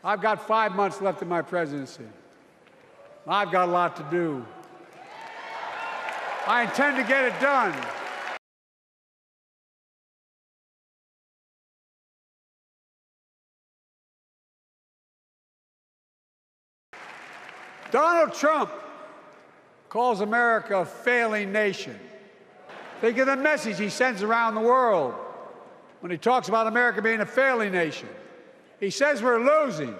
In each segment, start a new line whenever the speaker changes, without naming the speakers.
I've got 5 months left in my presidency. I've got a lot to do. I intend to get it done. Donald Trump calls America a failing nation. Think of the message he sends around the world when he talks about America being a failing nation. He says we're losing.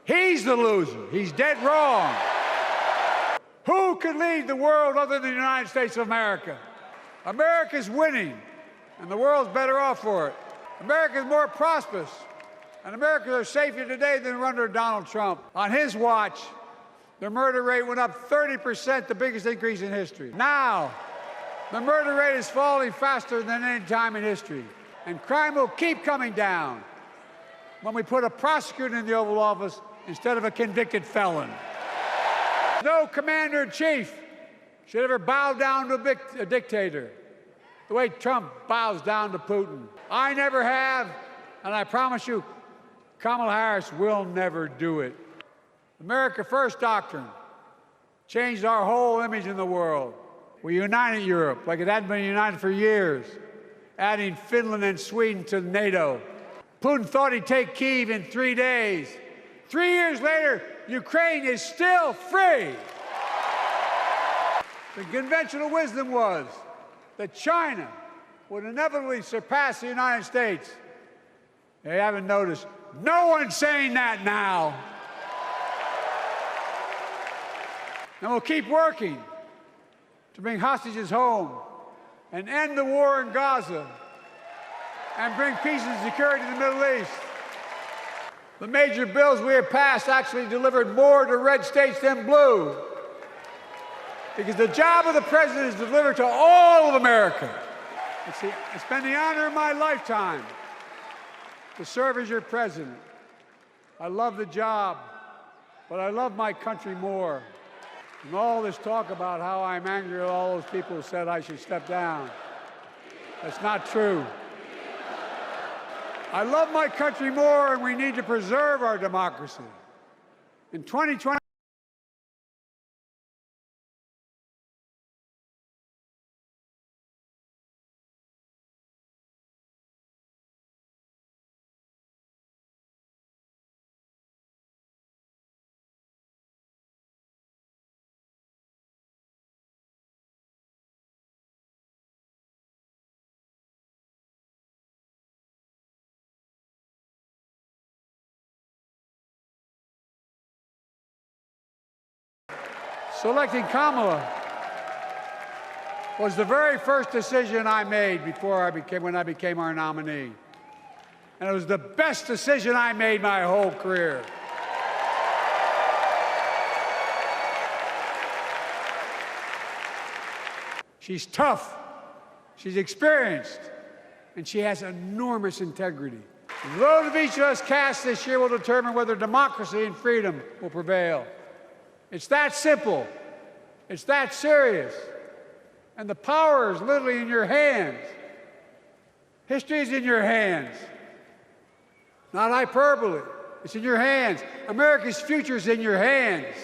He's the loser. He's dead wrong. Who could lead the world other than the United States of America? America's winning, and the world's better off for it. America's more prosperous, and Americans are safer today than they were under Donald Trump. On his watch, the murder rate went up 30%, the biggest increase in history. Now, the murder rate is falling faster than any time in history, and crime will keep coming down when we put a prosecutor in the Oval Office instead of a convicted felon. No commander-in-chief should ever bow down to a dictator the way Trump bows down to Putin. I never have, and I promise you, Kamala Harris will never do it. America First doctrine changed our whole image in the world. We united Europe like it hadn't been united for years, adding Finland and Sweden to NATO. Putin thought he'd take Kyiv in 3 days. 3 years later, Ukraine is still free. The conventional wisdom was that China would inevitably surpass the United States. They haven't noticed. No one's saying that now. And we'll keep working to bring hostages home and end the war in Gaza and bring peace and security to the Middle East. The major bills we have passed actually delivered more to red states than blue, because the job of the president is to deliver to all of America. It's been the honor of my lifetime to serve as your president. I love the job, but I love my country more. And all this talk about how I'm angry at all those people who said I should step down, that's not true. I love my country more, and we need to preserve our democracy. In 2020, selecting Kamala was the very first decision I made when I became our nominee. And it was the best decision I made my whole career. She's tough, she's experienced, and she has enormous integrity. The vote of each of us cast this year will determine whether democracy and freedom will prevail. It's that simple. It's that serious. And the power is literally in your hands. History is in your hands. Not hyperbole. It's in your hands. America's future is in your hands.